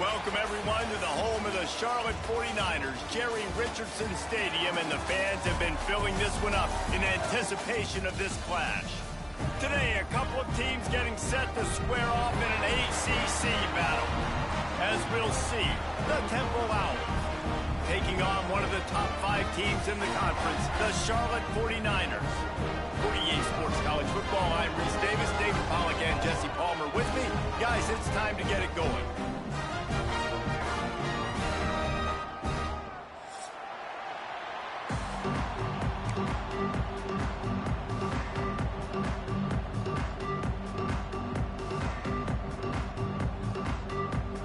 Welcome, everyone, to the home of the Charlotte 49ers, Jerry Richardson Stadium, and the fans have been filling this one up in anticipation of this clash. Today, a couple of teams getting set to square off in an ACC battle. As we'll see, the Temple Owls taking on one of the top 5 teams in the conference, the Charlotte 49ers. 48 Sports College Football, I'm Reese Davis, David Pollack, and Jesse Palmer with me. Guys, it's time to get it going.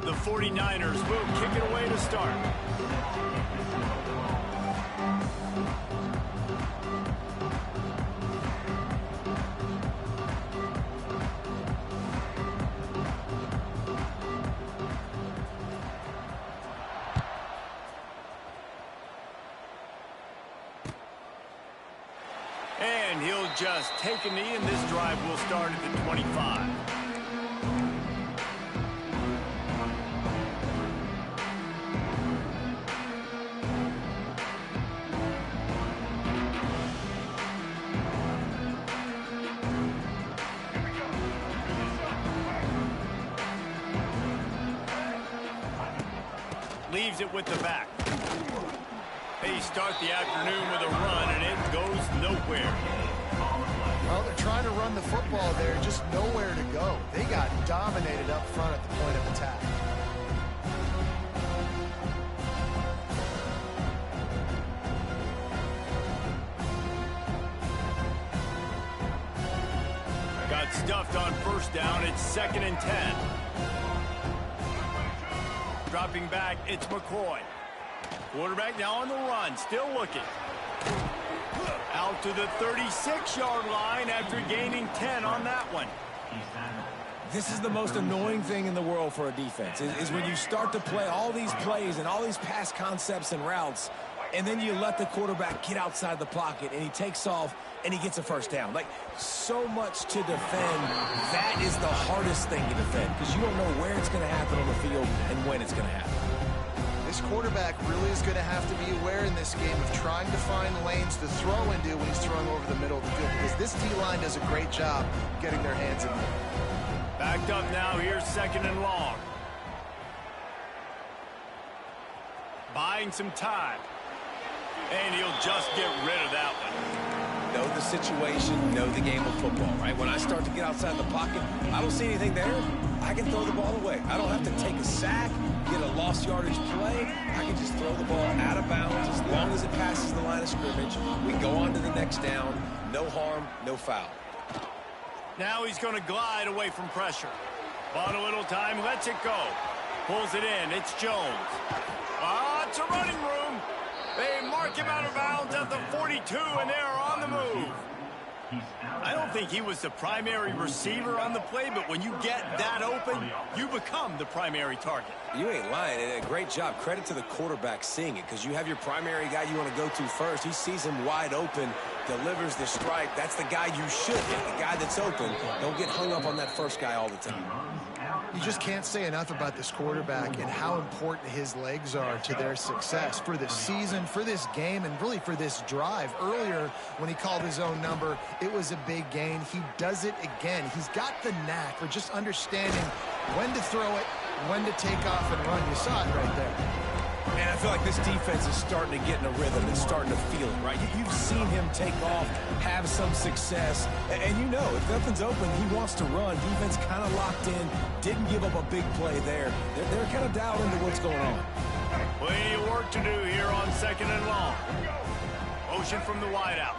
The 49ers will kick it away to start. And he'll just take a knee, and this drive will start at the 25. Leaves it with the back. They start the afternoon with a run, and it goes nowhere. Well, they're trying to run the football there, just nowhere to go. They got dominated up front at the point of attack. Got stuffed on first down. It's 2nd and 10. Dropping back, it's McCoy. Quarterback now on the run, still looking. Out to the 36-yard line after gaining 10 on that one. This is the most annoying thing in the world for a defense, is when you start to play all these plays and all these pass concepts and routes, and then you let the quarterback get outside the pocket, and he takes off, and he gets a first down. Like, so much to defend. That is the hardest thing to defend, because you don't know where it's going to happen on the field and when it's going to happen. This quarterback really is going to have to be aware in this game of trying to find lanes to throw into when he's throwing over the middle of the field, because this D-line does a great job getting their hands in there. Backed up now, here's 2nd and long. Buying some time. And he'll just get rid of that one. Know the situation, know the game of football, right? When I start to get outside the pocket, I don't see anything there, I can throw the ball away. I don't have to take a sack, get a lost yardage play. I can just throw the ball out of bounds as long as it passes the line of scrimmage. We go on to the next down. No harm, no foul. Now he's going to glide away from pressure. Bought a little time, lets it go. Pulls it in, it's Jones. It's a running room. They mark him out of bounds at the 42, and they are on the move. I don't think he was the primary receiver on the play, but when you get that open, you become the primary target. You ain't lying. And a great job. Credit to the quarterback seeing it, because you have your primary guy you want to go to first. He sees him wide open, delivers the strike. That's the guy you should hit, the guy that's open. Don't get hung up on that first guy all the time. You just can't say enough about this quarterback and how important his legs are to their success for this season, for this game, and really for this drive. Earlier, when he called his own number, it was a big gain. He does it again. He's got the knack for just understanding when to throw it, when to take off and run. You saw it right there. Man, I feel like this defense is starting to get in a rhythm and starting to feel it, right? You've seen him take off, have some success, and you know, if nothing's open, he wants to run. Defense kind of locked in, didn't give up a big play there. They're kind of dialed into what's going on. Plenty of work to do here on 2nd and long. Motion from the wideout.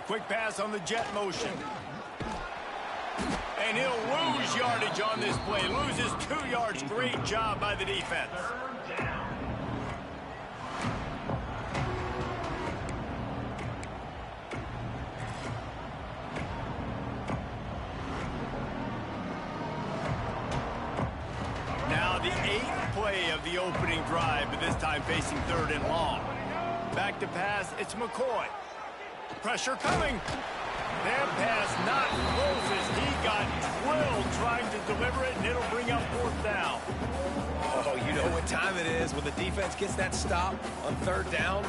Quick pass on the jet motion. And he'll lose yardage on this play. Loses 2 yards. Great job by the defense. Now the 8th play of the opening drive, but this time facing 3rd and long. Back to pass, it's McCoy. Pressure coming. That pass not close as he got drilled trying to deliver it, and it'll bring up 4th down. You know what time it is when the defense gets that stop on third down.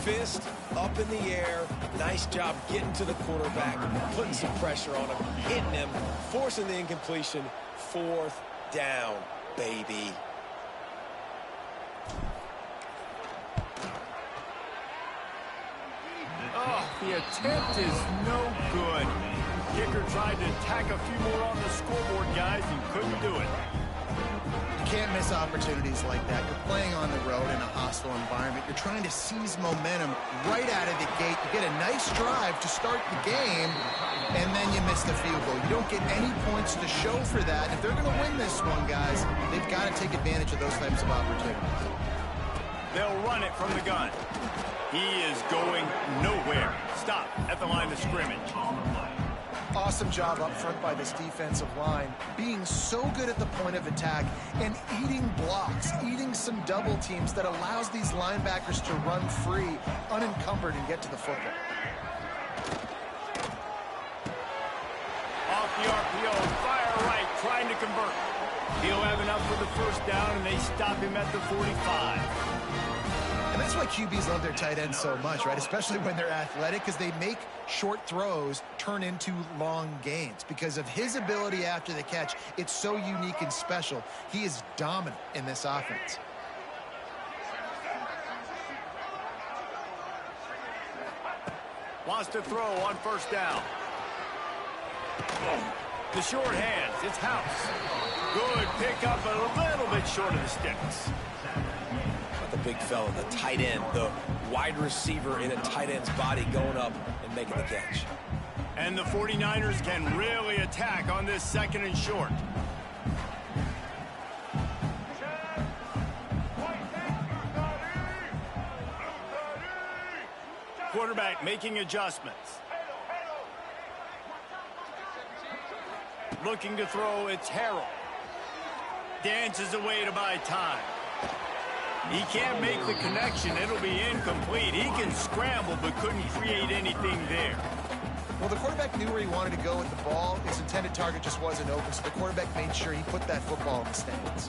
Fist up in the air. Nice job getting to the quarterback, putting some pressure on him, hitting him, forcing the incompletion. Fourth down, baby. Oh, the attempt is no good. Kicker tried to tack a few more on the scoreboard, guys, and couldn't do it. You can't miss opportunities like that. You're playing on the road in a hostile environment. You're trying to seize momentum right out of the gate. You get a nice drive to start the game, and then you miss the field goal. You don't get any points to show for that. If they're going to win this one, guys, they've got to take advantage of those types of opportunities. They'll run it from the gun. He is going nowhere. Stop at the line of scrimmage. Awesome job up front by this defensive line, being so good at the point of attack and eating blocks, eating some double teams that allows these linebackers to run free, unencumbered, and get to the football. Off the RPO, fire right, trying to convert. He'll have enough for the first down, and they stop him at the 45. And that's why QBs love their tight ends so much, right? Especially when they're athletic, because they make short throws turn into long gains. Because of his ability after the catch, it's so unique and special. He is dominant in this offense. Wants to throw on first down. The short hands, it's House. Good pickup, but a little bit short of the sticks. The big fella, the tight end, the wide receiver in a tight end's body going up and making the catch. And the 49ers can really attack on this second and short. Quarterback making adjustments. Looking to throw, it's Harrell. Dances away to buy time. He can't make the connection. It'll be incomplete. He can scramble, but couldn't create anything there. Well, the quarterback knew where he wanted to go with the ball. His intended target just wasn't open, so the quarterback made sure he put that football in the stands.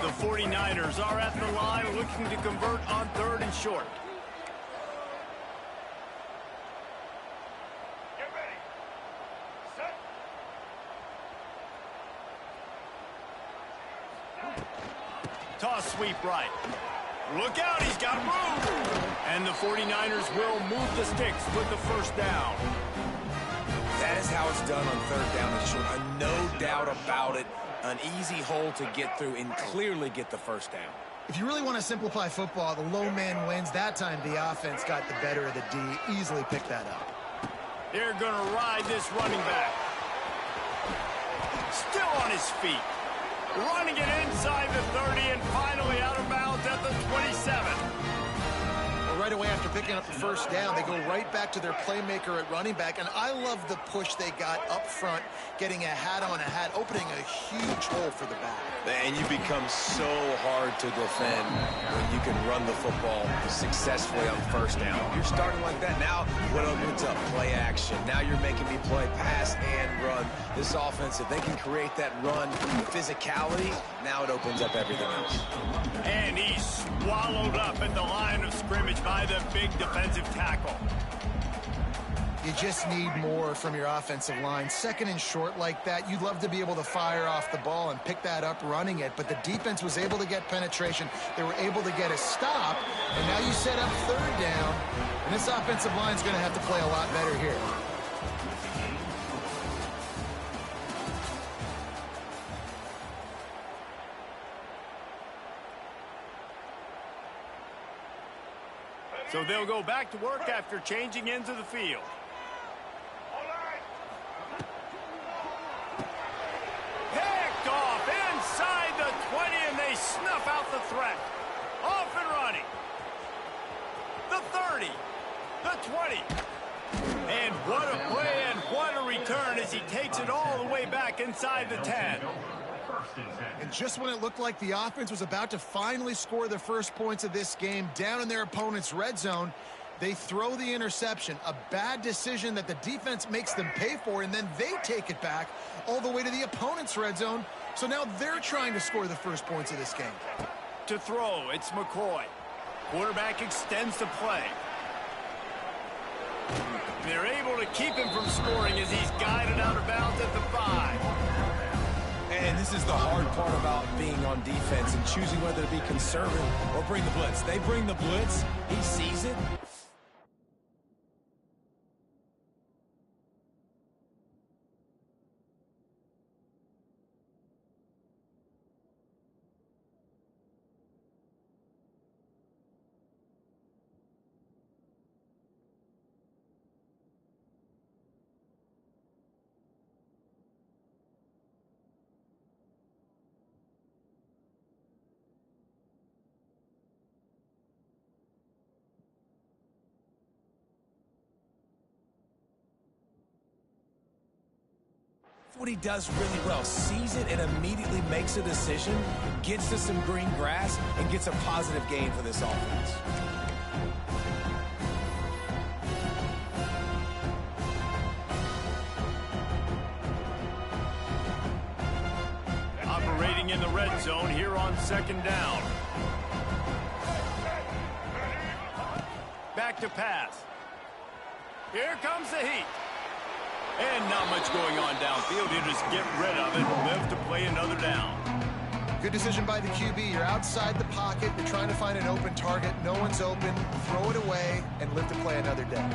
The 49ers are at the line looking to convert on third and short. Get ready. Set. Toss sweep right. Look out, he's got room. And the 49ers will move the sticks with the first down. That is how it's done on third down and short. No doubt about it. An easy hole to get through and clearly get the first down. If you really want to simplify football, the low man wins. That time the offense got the better of the D. Easily picked that up. They're going to ride this running back. Still on his feet. Running it inside the 30 and finally out of bounds at the 27. Well, right away after picking up the first down, they go right back to their playmaker at running back. And I love the push they got up front, getting a hat on a hat, opening a huge hole for the back. And you become so hard to defend when you can run the football successfully on first down. You're starting like that. Now what opens up? Play action. Now you're making me play pass and run. This offense, if they can create that run, the physicality, now it opens up everything else. And he's swallowed up at the line of scrimmage by the big defensive tackle. You just need more from your offensive line. Second and short like that, you'd love to be able to fire off the ball and pick that up running it, but the defense was able to get penetration. They were able to get a stop, and now you set up third down, and this offensive line's going to have to play a lot better here. So they'll go back to work after changing into the field. Picked off inside the 20, and they snuff out the threat. Off and running. The 30, the 20. And what a play and what a return as he takes it all the way back inside the 10. And just when it looked like the offense was about to finally score the first points of this game down in their opponent's red zone, They throw the interception, a bad decision that the defense makes them pay for, and then they take it back all the way to the opponent's red zone. So now they're trying to score the first points of this game. To throw, it's McCoy. Quarterback extends the play. They're able to keep him from scoring as he's guided out of bounds at the 5. And this is the hard part about being on defense and choosing whether to be conservative or bring the blitz. They bring the blitz. He sees it. What he does really well, sees it and immediately makes a decision, gets to some green grass, and gets a positive gain for this offense. Operating in the red zone here on 2nd down. Back to pass. Here comes the heat. And not much going on downfield. You just get rid of it, live to play another down. Good decision by the QB. You're outside the pocket. You're trying to find an open target. No one's open. Throw it away and live to play another day.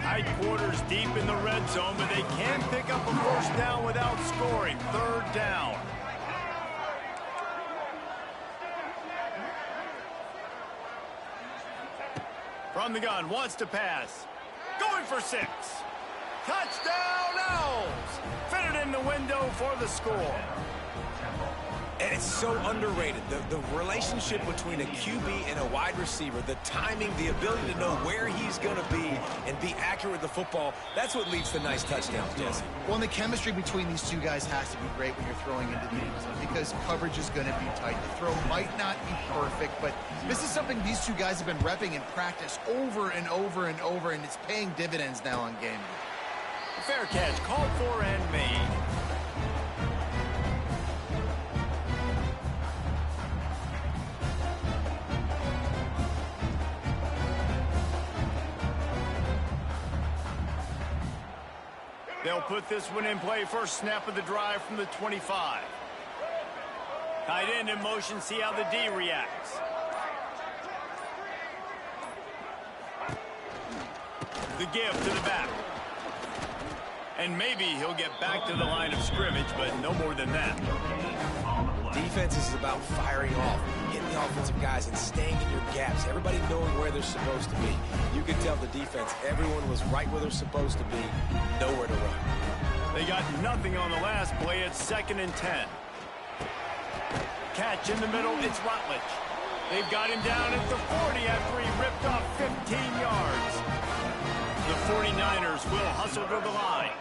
Tight quarters deep in the red zone, but they can pick up a first down without scoring. 3rd down. From the gun, wants to pass. Going for 6. Touchdown, Owls! Fitted in the window for the score. And it's so underrated. The relationship between a QB and a wide receiver, the timing, the ability to know where he's going to be and be accurate with the football, that's what leads to nice touchdowns, Jesse. Well, and the chemistry between these two guys has to be great when you're throwing into the end zone because coverage is going to be tight. The throw might not be perfect, but this is something these two guys have been repping in practice over and over and over, and it's paying dividends now on game day. Fair catch, called for and made. They'll put this one in play. First snap of the drive from the 25. Tight end in motion, see how the D reacts. The give to the back. And maybe he'll get back to the line of scrimmage, but no more than that. Defense is about firing off, hitting the offensive guys, and staying in your gaps. Everybody knowing where they're supposed to be. You can tell the defense, everyone was right where they're supposed to be, nowhere to run. They got nothing on the last play. It's 2nd and 10. Catch in the middle, it's Rutledge. They've got him down at the 40 after he ripped off 15 yards. The 49ers will hustle to the line.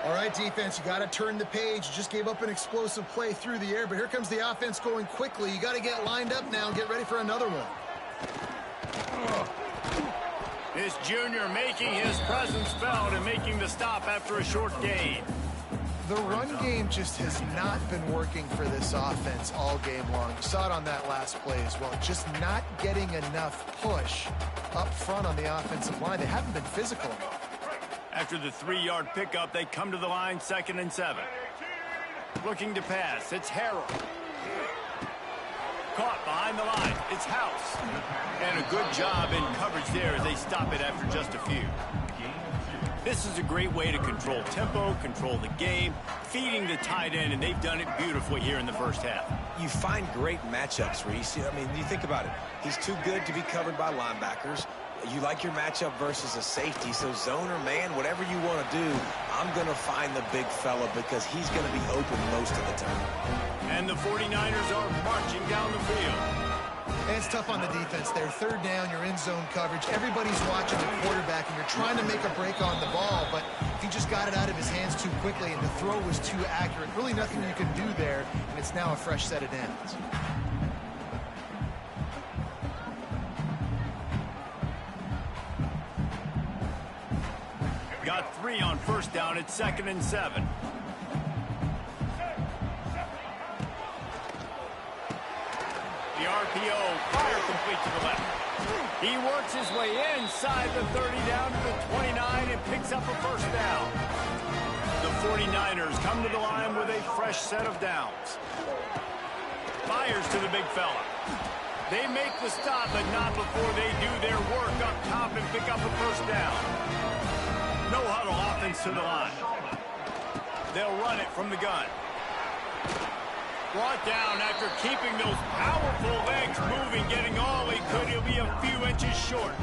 All right, defense, you got to turn the page. You just gave up an explosive play through the air, but here comes the offense going quickly. You got to get lined up now and get ready for another one. This junior making his presence felt and making the stop after a short gain. The run game just has not been working for this offense all game long. You saw it on that last play as well. Just not getting enough push up front on the offensive line. They haven't been physical enough. After the 3-yard pickup, they come to the line, 2nd and 7. Looking to pass, it's Harrell. Caught behind the line, it's House. And a good job in coverage there as they stop it after just a few. This is a great way to control tempo, control the game, feeding the tight end, and they've done it beautifully here in the first half. You find great matchups, Reese. I mean, you think about it. He's too good to be covered by linebackers. You like your matchup versus a safety, so zone or man, whatever you want to do, I'm going to find the big fella because he's going to be open most of the time. And the 49ers are marching down the field. And it's tough on the defense there. 3rd down, you're in zone coverage. Everybody's watching the quarterback, and you're trying to make a break on the ball, but he just got it out of his hands too quickly, and the throw was too accurate. Really nothing you can do there, and it's now a fresh set of downs. Got 3 on first down. It's 2nd and 7. The RPO, fire complete to the left. He works his way inside the 30 down to the 29 and picks up a first down. The 49ers come to the line with a fresh set of downs. Fires to the big fella. They make the stop, but not before they do their work up top and pick up a first down. No huddle offense to the line. They'll run it from the gun. Brought down after keeping those powerful legs moving, getting all he could. He'll be a few inches short.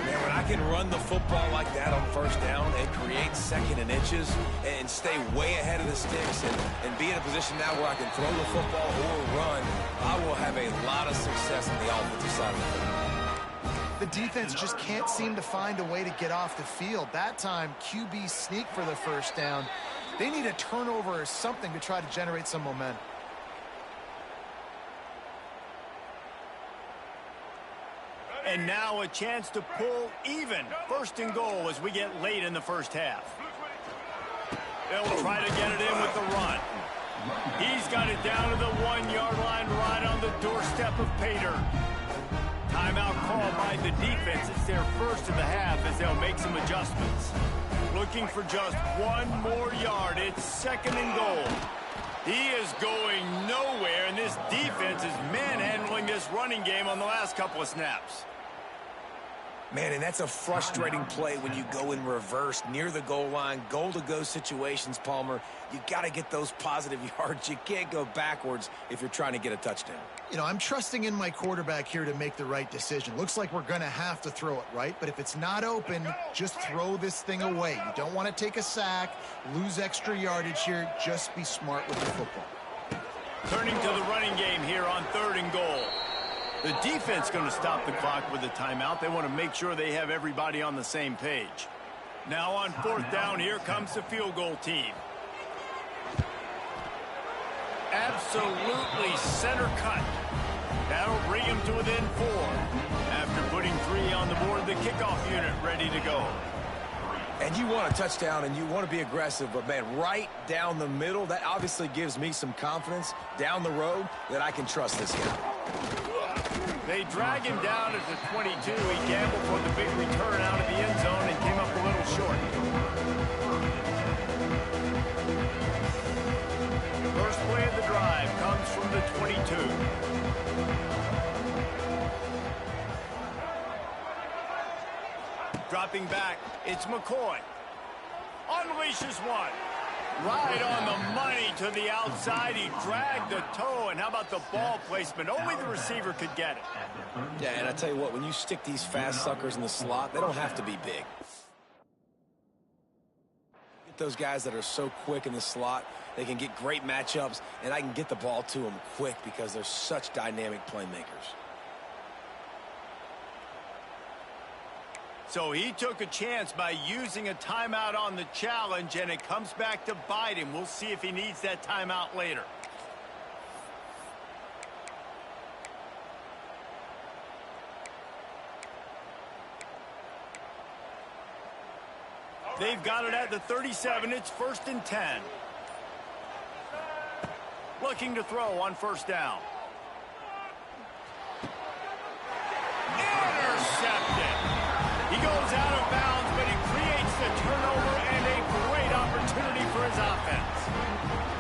Man, when I can run the football like that on first down and create 2nd and inches and stay way ahead of the sticks and be in a position now where I can throw the football or run, I will have a lot of success on the offensive side of the football. The defense just can't seem to find a way to get off the field. That time, QB sneak for the first down. They need a turnover or something to try to generate some momentum. And now a chance to pull even. 1st and goal as we get late in the first half. They'll try to get it in with the run. He's got it down to the 1-yard line right on the doorstep of Pater. Timeout called by the defense. It's their first of the half as they'll make some adjustments. Looking for just 1 more yard. It's 2nd and goal. He is going nowhere, and this defense is manhandling this running game on the last couple of snaps. Man, and that's a frustrating play when you go in reverse near the goal line, goal-to-go situations, Palmer. You got to get those positive yards. You can't go backwards if you're trying to get a touchdown. You know, I'm trusting in my quarterback here to make the right decision. Looks like we're going to have to throw it, right? But if it's not open, just throw this thing away. You don't want to take a sack, lose extra yardage here. Just be smart with the football. Turning to the running game here on 3rd and goal. The defense going to stop the clock with a timeout. They want to make sure they have everybody on the same page. Now on 4th down, here comes the field goal team. Absolutely center cut. That'll bring him to within 4. After putting 3 on the board, the kickoff unit ready to go. And you want a touchdown and you want to be aggressive, but man, right down the middle, that obviously gives me some confidence down the road that I can trust this guy. They drag him down at the 22. He gambled for the big return out of the end zone and came up a little short. First play of the drive comes from the 22. Dropping back, it's McCoy. Unleashes one. Right on the money to the outside. He dragged the toe, and how about the ball placement? Only the receiver could get it. Yeah, and I tell you what, when you stick these fast suckers in the slot, they don't have to be big. Get those guys that are so quick in the slot, they can get great matchups, and I can get the ball to them quick because they're such dynamic playmakers. So he took a chance by using a timeout on the challenge, and it comes back to bite him. We'll see if he needs that timeout later. They've got it at the 37. It's 1st and 10. Looking to throw on 1st down. Intercepted. He goes out of bounds, but he creates the turnover and a great opportunity for his offense.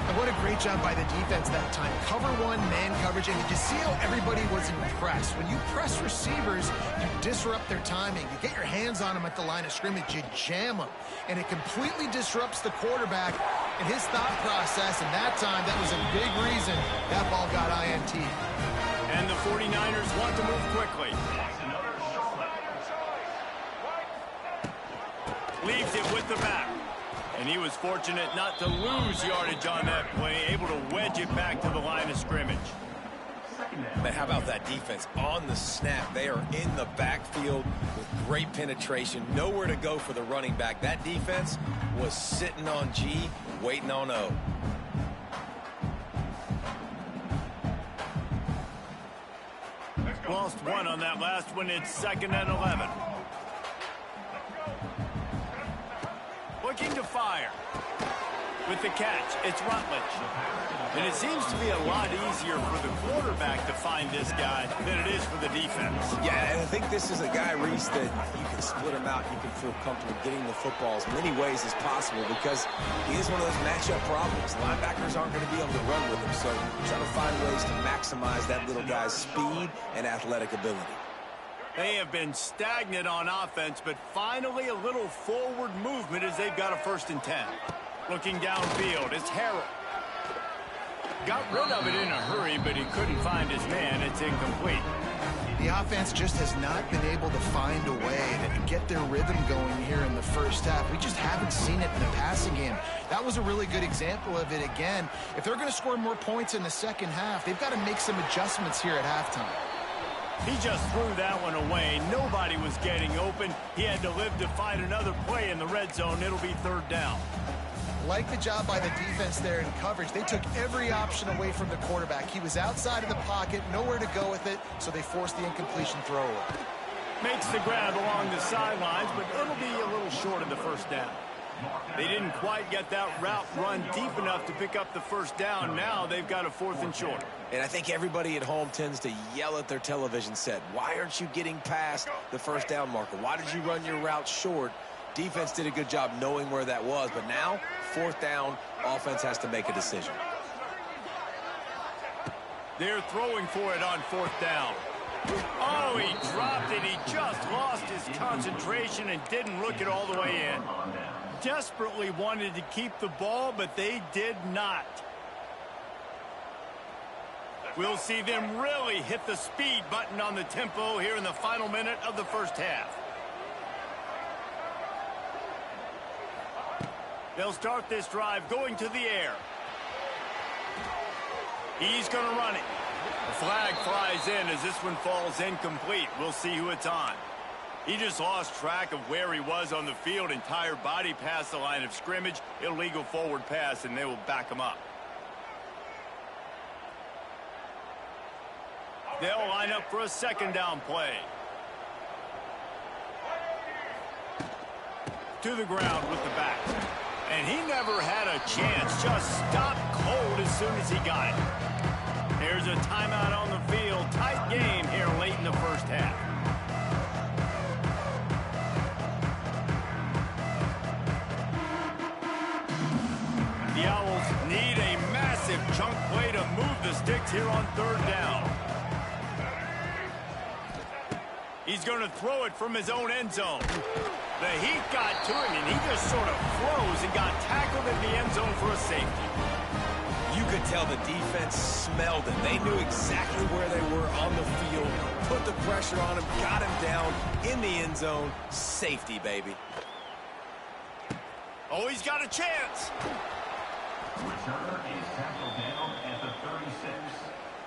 And what a great job by the defense that time. Cover 1, man coverage, and did you see how everybody was impressed? When you press receivers, you disrupt their timing. You get your hands on them at the line of scrimmage, you jam them, and it completely disrupts the quarterback and his thought process, and that time, that was a big reason that ball got INT. And the 49ers want to move quickly. Leaves it with the back. And he was fortunate not to lose yardage on that play, able to wedge it back to the line of scrimmage. But how about that defense? On the snap, they are in the backfield with great penetration. Nowhere to go for the running back. That defense was sitting on G, waiting on O. Lost 1 on that last one. It's 2nd and 11. looking to fire. With the catch, it's Rutledge. And it seems to be a lot easier for the quarterback to find this guy than it is for the defense. Yeah, and I think this is a guy, Reese, that you can split him out. You can feel comfortable getting the football as many ways as possible because he is one of those matchup problems. Linebackers aren't going to be able to run with him, so try to find ways to maximize that little guy's speed and athletic ability. They have been stagnant on offense, but finally a little forward movement as they've got a 1st and 10. Looking downfield, it's Harrell. Got rid of it in a hurry, but he couldn't find his man. It's incomplete. The offense just has not been able to find a way to get their rhythm going here in the first half. We just haven't seen it in the passing game. That was a really good example of it again. If they're going to score more points in the second half, they've got to make some adjustments here at halftime. He just threw that one away. Nobody was getting open. He had to live to fight another play in the red zone. It'll be 3rd down. Like the job by the defense there in coverage. They took every option away from the quarterback. He was outside of the pocket, nowhere to go with it, so they forced the incompletion throw away. Makes the grab along the sidelines, but it'll be a little short of the 1st down. They didn't quite get that route run deep enough to pick up the 1st down. Now they've got a 4th and short. And I think everybody at home tends to yell at their television set. Why aren't you getting past the 1st down marker? Why did you run your route short? Defense did a good job knowing where that was, but now, 4th down, offense has to make a decision. They're throwing for it on 4th down. Oh, he dropped it. He just lost his concentration and didn't look it all the way in. Desperately wanted to keep the ball, but they did not. We'll see them really hit the speed button on the tempo here in the final minute of the 1st half. They'll start this drive going to the air. He's going to run it. The flag flies in as this one falls incomplete. We'll see who it's on. He just lost track of where he was on the field. Entire body past the line of scrimmage. Illegal forward pass, and they will back him up. They'll line up for a 2nd down play. To the ground with the back. And he never had a chance. Just stopped cold as soon as he got it. There's a timeout on the field. Tight game here late in the 1st half. The Owls need a massive chunk play to move the sticks here on 3rd down. He's going to throw it from his own end zone. The heat got to him, and he just sort of froze and got tackled in the end zone for a safety. You could tell the defense smelled it. They knew exactly where they were on the field, put the pressure on him, got him down in the end zone. Safety, baby. Oh, he's got a chance. Returner is tackled down at the 36,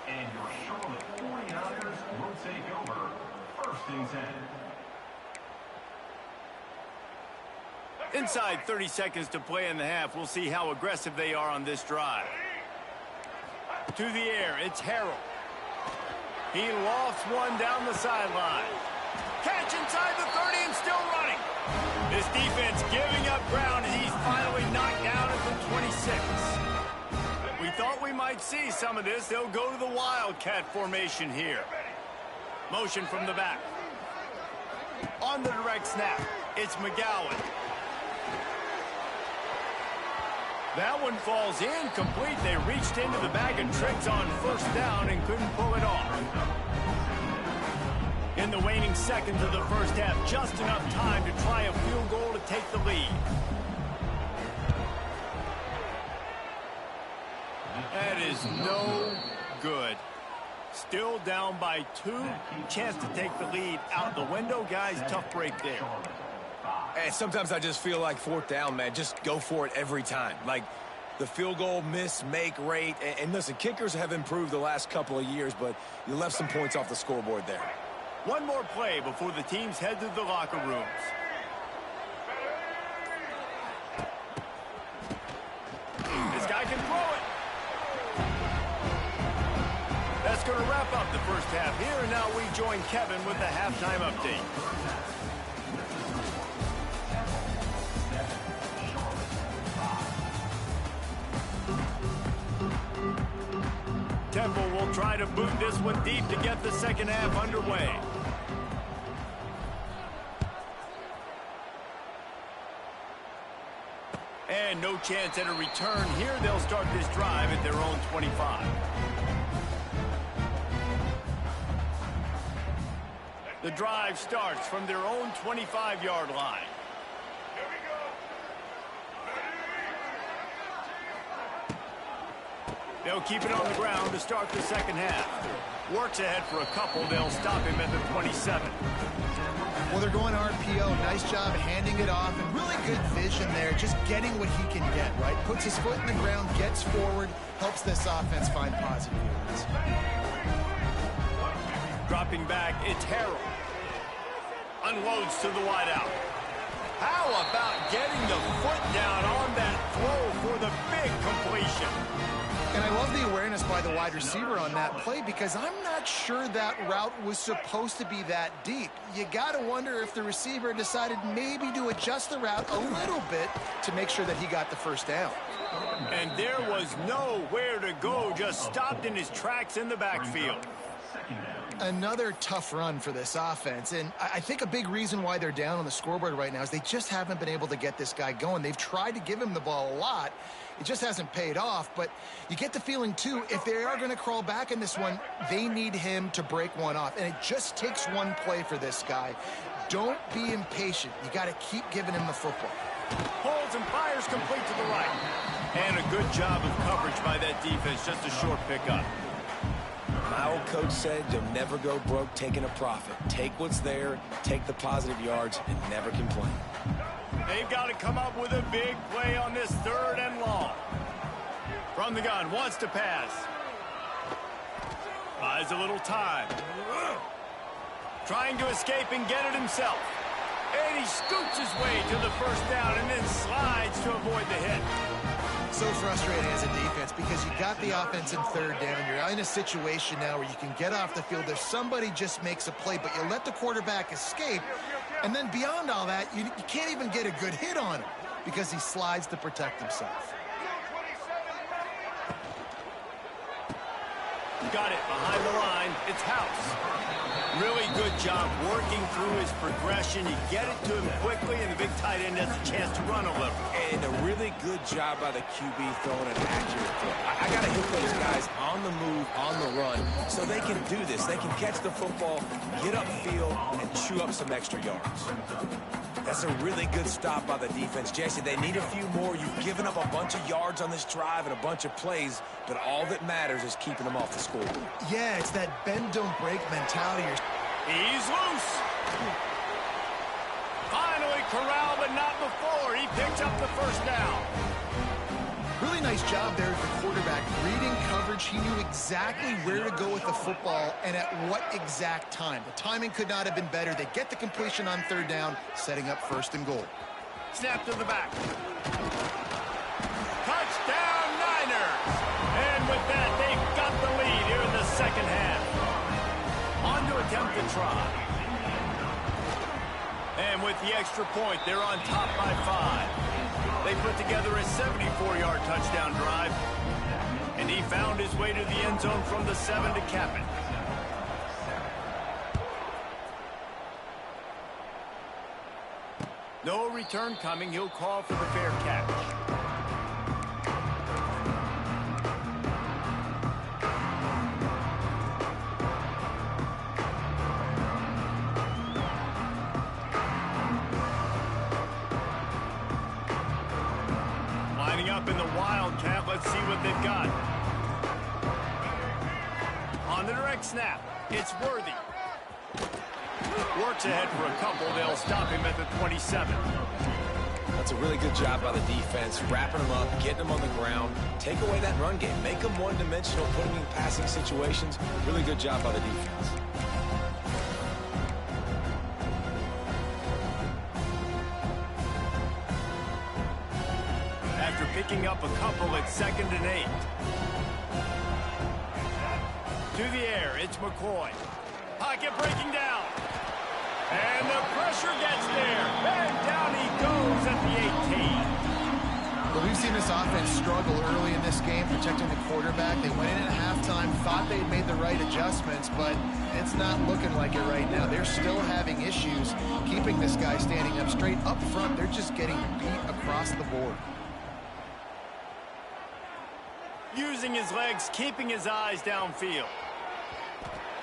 and your Charlotte 49ers will take over 1st and 10. Inside 30 seconds to play in the half. We'll see how aggressive they are on this drive. To the air, it's Harrell. He lofts one down the sideline. Catch inside the 30 and still running. This defense giving up ground as he's finally knocked down at the 26. We thought we might see some of this. They'll go to the Wildcat formation here. Motion from the back. On the direct snap, it's McGowan. That one falls incomplete. They reached into the bag of tricks on 1st down and couldn't pull it off. In the waning seconds of the 1st half, just enough time to try a field goal to take the lead. That is no good. Still down by 2. Chance to take the lead out the window, guys. Tough break there. And sometimes I just feel like 4th down, man. Just go for it every time. Like the field goal miss, make rate. And listen, kickers have improved the last couple of years, but you left some points off the scoreboard there. One more play before the teams head to the locker rooms. This guy can throw it. That's going to wrap up the 1st half here, and now we join Kevin with the halftime update. try to boot this one deep to get the second half underway. And no chance at a return here. They'll start this drive at their own 25. The drive starts from their own 25-yard line. They'll keep it on the ground to start the second half. Works ahead for a couple. They'll stop him at the 27. Well, they're going RPO. Nice job handing it off, and really good vision there, just getting what he can get, right? Puts his foot in the ground, gets forward, helps this offense find positive yards. Dropping back, it's Harrell. Unloads to the wideout. How about getting the foot down on that throw for the big completion? And I love the awareness by the wide receiver on that play, because I'm not sure that route was supposed to be that deep. You got to wonder if the receiver decided maybe to adjust the route a little bit to make sure that he got the first down. And there was nowhere to go, just stopped in his tracks in the backfield. Another tough run for this offense, and I think a big reason why they're down on the scoreboard right now is they just haven't been able to get this guy going. They've tried to give him the ball a lot. It just hasn't paid off, but you get the feeling, too, if they are going to crawl back in this one, they need him to break one off, and it just takes one play for this guy. Don't be impatient. You got to keep giving him the football. Holds and fires complete to the right. And a good job of coverage by that defense, just a short pickup. My old coach said you'll never go broke taking a profit. Take what's there, take the positive yards, and never complain. They've got to come up with a big play on this 3rd and long. From the gun, wants to pass. Buys a little time. Trying to escape and get it himself. And he scoots his way to the first down and then slides to avoid the hit. So frustrating as a defense, because you got the offense in 3rd down. You're in a situation now where you can get off the field if somebody just makes a play, but you let the quarterback escape. And then beyond all that, you can't even get a good hit on him because he slides to protect himself. Got it behind the line. It's House. Really good job working through his progression. You get it to him quickly, and the big tight end has a chance to run a little. And a really good job by the QB throwing an accurate throw. I got to hit those guys on the move, on the run, so they can do this. They can catch the football, get upfield, and chew up some extra yards. That's a really good stop by the defense. Jesse, they need a few more. You've given up a bunch of yards on this drive and a bunch of plays, but all that matters is keeping them off the scoreboard. Yeah, it's that bend, don't break mentality. He's loose. Finally corralled, but not before. He picks up the first down. Really nice job there as the quarterback. Reading coverage, he knew exactly where to go with the football and at what exact time. The timing could not have been better. They get the completion on 3rd down, setting up 1st and goal. Snap to the back. Touchdown, Niners. And with that, they've got the lead here in the second half. On to attempt to try. And with the extra point, they're on top by 5. They put together a 74-yard touchdown drive. And he found his way to the end zone from the 7 to cap it. No return coming. He'll call for the fair catch. Lining up in the Wildcat. Let's see what they've got. On the direct snap, it's Worthy. Works ahead for a couple. They'll stop him at the 27. That's a really good job by the defense, wrapping them up, getting them on the ground, take away that run game, make them one-dimensional, put them in passing situations. Really good job by the defense. After picking up a couple at 2nd and 8. To the air, it's McCoy. Pocket breaking down. And the pressure gets there. And down he goes at the 18. But We've seen this offense struggle early in this game, protecting the quarterback. They went in at halftime, thought they had made the right adjustments, but it's not looking like it right now. They're still having issues keeping this guy standing up straight. Up front, they're just getting beat across the board. Using his legs, keeping his eyes downfield.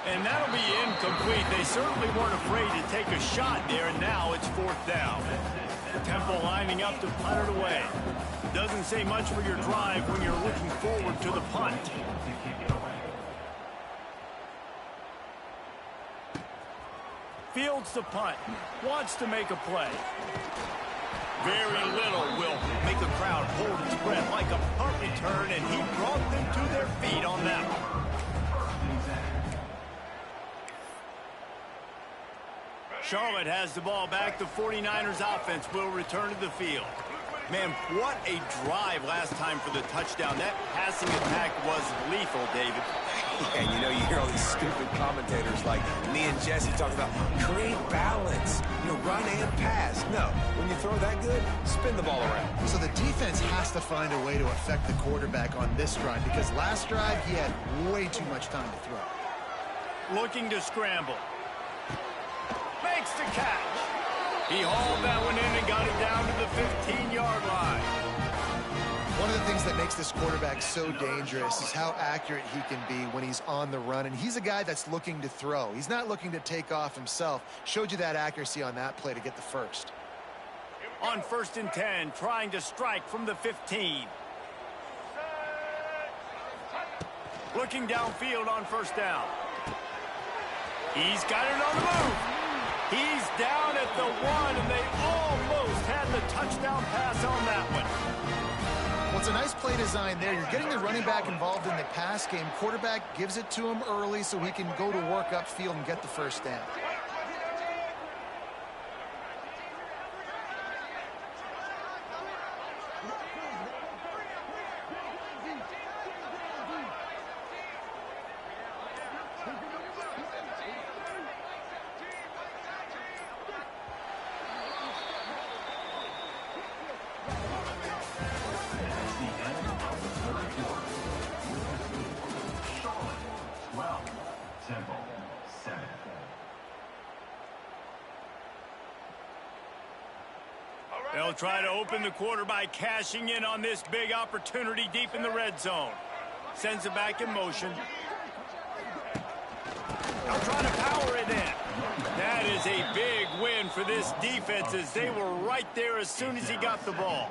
And that'll be incomplete. They certainly weren't afraid to take a shot there, and now it's 4th down. Temple lining up to punt it away. Doesn't say much for your drive when you're looking forward to the punt. Fields the punt. Wants to make a play. Very little will make a crowd hold its breath like a punt return, and he brought them to their feet on that one. Charlotte has the ball back. The 49ers offense will return to the field. Man, what a drive last time for the touchdown. That passing attack was lethal, David. And you know, you hear all these stupid commentators like me and Jesse talking about create balance, run and pass. No, when you throw that good, spin the ball around. So the defense has to find a way to affect the quarterback on this drive, because last drive he had way too much time to throw. Looking to scramble. Makes the catch. He hauled that one in and got it down to the 15-yard line. One of the things that makes this quarterback so dangerous is how accurate he can be when he's on the run. And he's a guy that's looking to throw. He's not looking to take off himself. Showed you that accuracy on that play to get the first. On 1st and 10, trying to strike from the 15. Looking downfield on 1st down. He's got it on the move. He's down at the 1, and they almost had the touchdown pass on that one. Well, it's a nice play design there. You're getting the running back involved in the pass game. Quarterback gives it to him early so he can go to work upfield and get the first down. They'll try to open the quarter by cashing in on this big opportunity deep in the red zone. Sends it back in motion. They'll try to power it in. That is a big win for this defense, as they were right there as soon as he got the ball.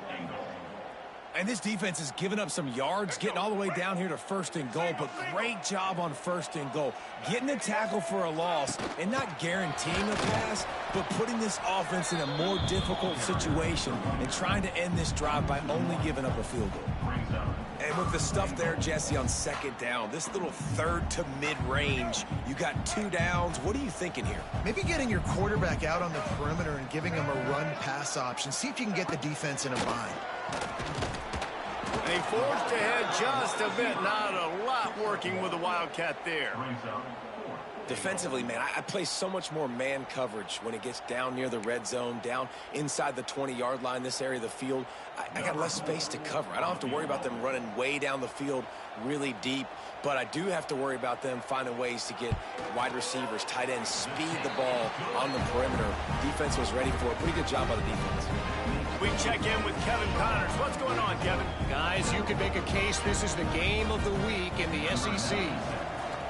And this defense has given up some yards, getting all the way down here to 1st and goal, but great job on 1st and goal. Getting a tackle for a loss and not guaranteeing a pass, but putting this offense in a more difficult situation and trying to end this drive by only giving up a field goal. And with the stuff there, Jesse, on 2nd down, this little 3rd to mid-range, you got 2 downs. What are you thinking here? Maybe getting your quarterback out on the perimeter and giving him a run-pass option. See if you can get the defense in a bind. They forged ahead just a bit. Not a lot working with the Wildcat there. Defensively, man, I play so much more man coverage when it gets down near the red zone, down inside the 20-yard line, this area of the field. I got less space to cover. I don't have to worry about them running way down the field really deep, but I do have to worry about them finding ways to get wide receivers, tight ends, speed the ball on the perimeter. Defense was ready for it. Pretty good job by the defense. We check in with Kevin Connors. What's going on, Kevin? Guys, you could make a case this is the game of the week in the SEC.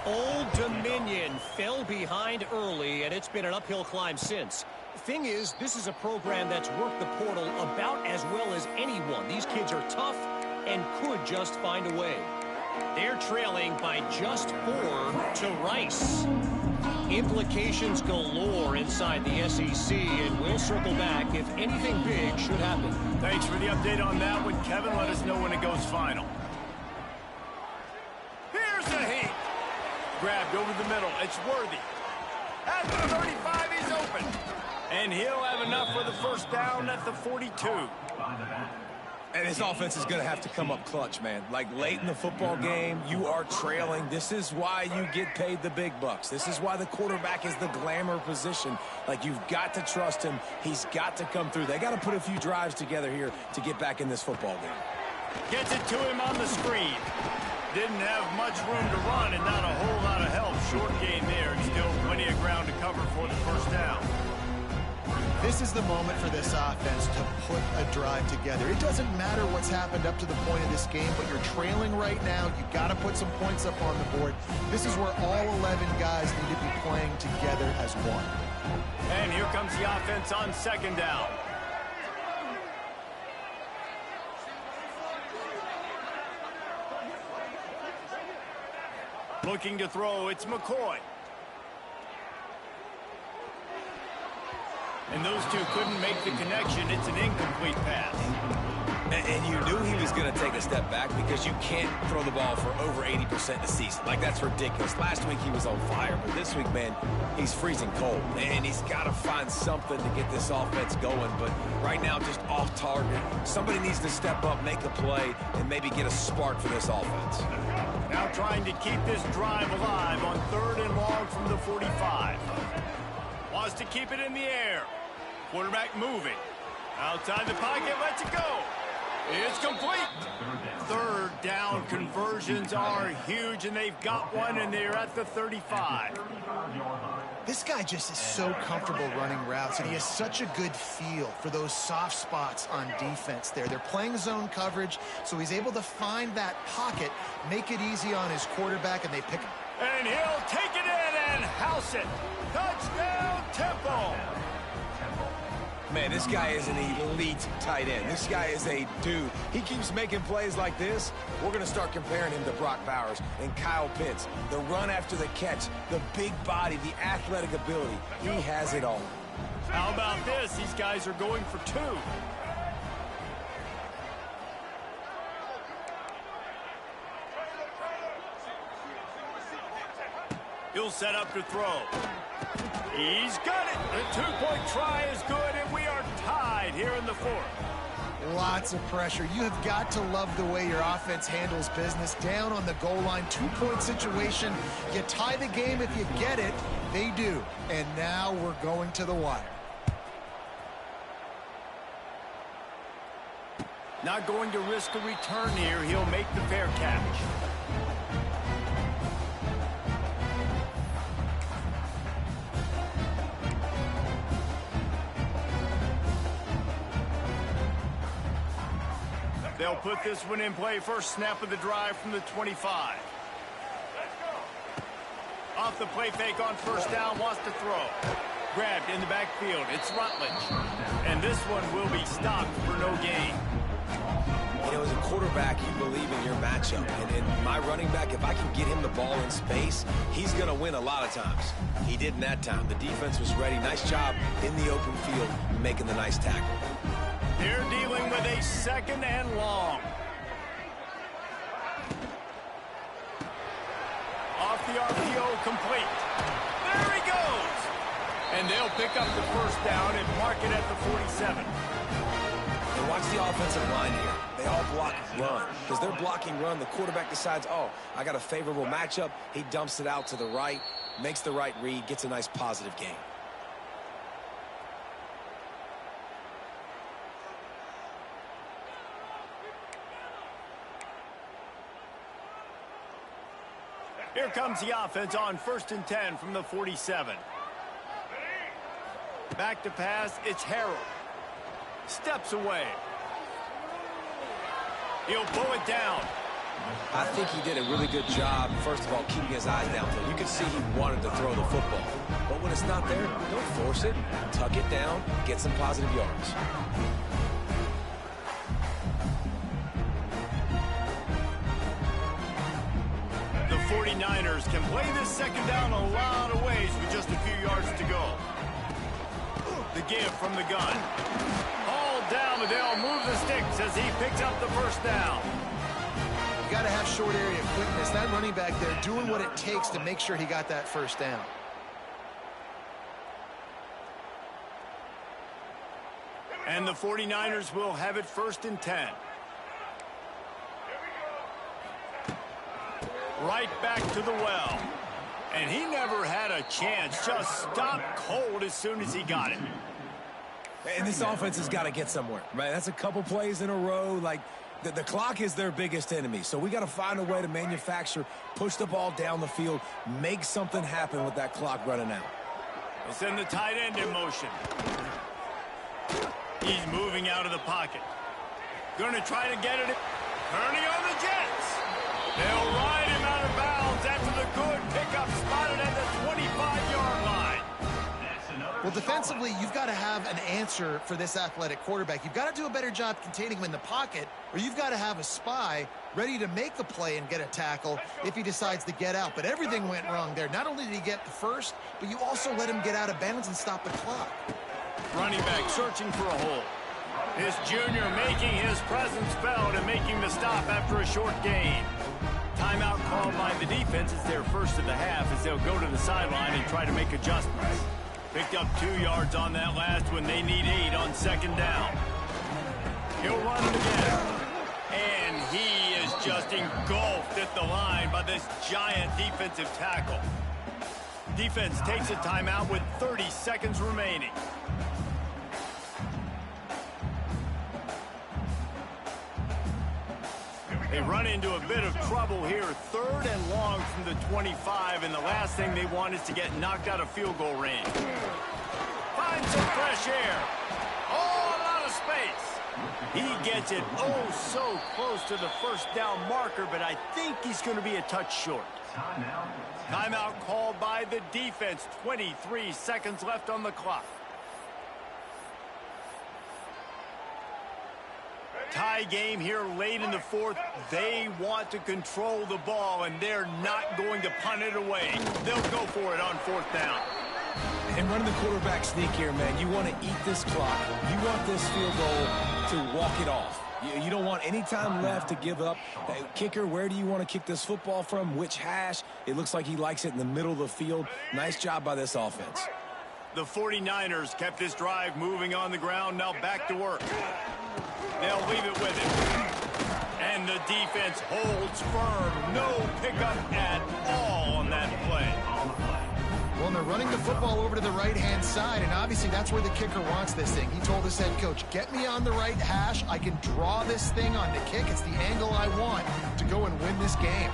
Old Dominion fell behind early, and it's been an uphill climb since. Thing is, this is a program that's worked the portal about as well as anyone. These kids are tough and could just find a way. They're trailing by just 4 to Rice. Implications galore inside the SEC, and we'll circle back if anything big should happen. Thanks for the update on that one, Kevin. Let us know when it goes final. Here's the heat. Grabbed over the middle. It's Worthy. At the 35, he's open. And he'll have enough for the 1st down at the 42. And this offense is going to have to come up clutch, man. Like late in the football game, you are trailing. This is why you get paid the big bucks. This is why the quarterback is the glamour position. Like, you've got to trust him. He's got to come through. They got to put a few drives together here to get back in this football game. Gets it to him on the screen. Didn't have much room to run and not a whole lot of help. Short gain there. Still plenty of ground to cover for the first down. This is the moment for this offense to put a drive together. It doesn't matter what's happened up to the point of this game, but you're trailing right now. You've got to put some points up on the board. This is where all 11 guys need to be playing together as one. And here comes the offense on second down. Looking to throw, it's McCoy. And those two couldn't make the connection. It's an incomplete pass. And you knew he was going to take a step back because you can't throw the ball for over 80% a season. Like, that's ridiculous. Last week he was on fire, but this week, man, he's freezing cold. And he's got to find something to get this offense going. But right now, just off target. Somebody needs to step up, make a play, and maybe get a spark for this offense. Now trying to keep this drive alive on 3rd and long from the 45. Wants to keep it in the air. Quarterback moving. Outside the pocket, lets it go. It's complete. 3rd down conversions are huge, and they've got one, and they're at the 35. This guy just is so comfortable running routes, and he has such a good feel for those soft spots on defense there. They're playing zone coverage, so he's able to find that pocket, make it easy on his quarterback, and they pick him. And he'll take it in and house it. Touchdown, Temple. Man, this guy is an elite tight end. This guy is a dude. He keeps making plays like this. We're going to start comparing him to Brock Bowers and Kyle Pitts. The run after the catch, the big body, the athletic ability. He has it all. How about this? These guys are going for 2. He'll set up to throw. He's got it. The 2-point try is good, and we are tied here in the 4th. Lots of pressure. You have got to love the way your offense handles business. Down on the goal line, 2-point situation. You tie the game if you get it. They do. And now we're going to the wire. Not going to risk a return here. He'll make the fair catch. They'll put this one in play. First snap of the drive from the 25. Off the play fake on first down, wants to throw. Grabbed in the backfield. It's Rutledge. And this one will be stopped for no gain. You know, as a quarterback, you believe in your matchup. And my running back, if I can get him the ball in space, he's going to win a lot of times. He did in that time. The defense was ready. Nice job in the open field making the nice tackle. They're dealing with a 2nd and long. Off the RPO, complete. There he goes. And they'll pick up the first down and mark it at the 47. And watch the offensive line here. They all block run. Because they're blocking run, the quarterback decides, oh, I got a favorable matchup. He dumps it out to the right, makes the right read, gets a nice positive gain. Here comes the offense on 1st and 10 from the 47. Back to pass, it's Harrell. Steps away. He'll pull it down. I think he did a really good job, first of all, keeping his eyes downfield. You could see he wanted to throw the football. But when it's not there, don't force it. Tuck it down, get some positive yards. The 49ers can play this 2nd down a lot of ways with just a few yards to go. The give from the gun. All down, and they'll move the sticks as he picks up the first down. You got to have short area quickness. That running back there doing what it takes to make sure he got that first down. And the 49ers will have it 1st and 10. right back to the well. And he never had a chance, just stopped cold as soon as he got it. And this offense has got to get somewhere, right? That's a couple plays in a row. Like, the clock is their biggest enemy. So we got to find a way to manufacture, push the ball down the field, make something happen with that clock running out. They'll send the tight end in motion. He's moving out of the pocket. Going to try to get it. Turning on the Jets. They'll ride him out of bounds after the good pickup spotted at the 25-yard line. Well, defensively, you've got to have an answer for this athletic quarterback. You've got to do a better job containing him in the pocket, or you've got to have a spy ready to make the play and get a tackle if he decides to get out. But everything went wrong there. Not only did he get the first, but you also let him get out of bounds and stop the clock. Running back searching for a hole. This junior making his presence felt and making the stop after a short gain. Timeout called by the defense. It's their first of the half as they'll go to the sideline and try to make adjustments. Picked up 2 yards on that last one. They need 8 on second down. He'll run it again. And he is just engulfed at the line by this giant defensive tackle. Defense takes a timeout with 30 seconds remaining. They run into a bit of trouble here. 3rd and long from the 25, and the last thing they want is to get knocked out of field goal range. Find some fresh air. Oh, a lot of space. He gets it so close to the first down marker, but I think he's going to be a touch short. Timeout called by the defense. 23 seconds left on the clock. Tie game here late in the 4th. They want to control the ball, and they're not going to punt it away. They'll go for it on 4th down. And running the quarterback sneak here, man, you want to eat this clock. You want this field goal to walk it off. You don't want any time left to give up. Kicker, where do you want to kick this football from? Which hash? It looks like he likes it in the middle of the field. Nice job by this offense. The 49ers kept this drive moving on the ground. Now back to work. They'll leave it with him. And the defense holds firm. No pickup at all on that play. Well, they're running the football over to the right-hand side, and obviously that's where the kicker wants this thing. He told his head coach, get me on the right hash. I can draw this thing on the kick. It's the angle I want to go and win this game.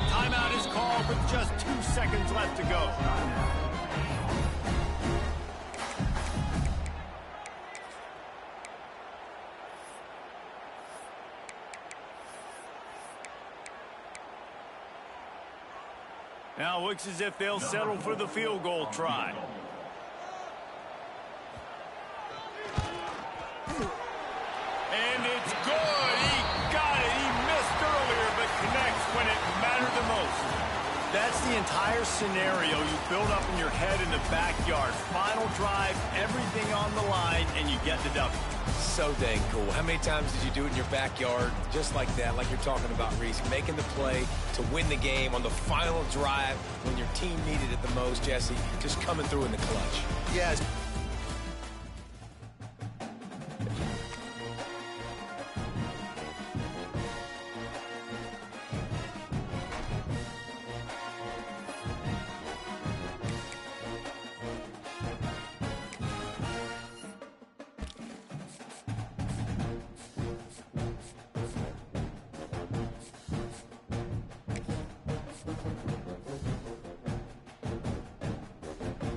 Timeout is called with just 2 seconds left to go. Now looks as if they'll settle for the field goal try. And it's good. He got it. He missed earlier, but connects when it mattered the most. That's the entire scenario you build up in your head in the backyard. Final drive, everything on the line, and you get the W. So dang cool. How many times did you do it in your backyard just like that, like you're talking about, Reese? Making the play to win the game on the final drive when your team needed it the most, Jesse. Just coming through in the clutch. Yes.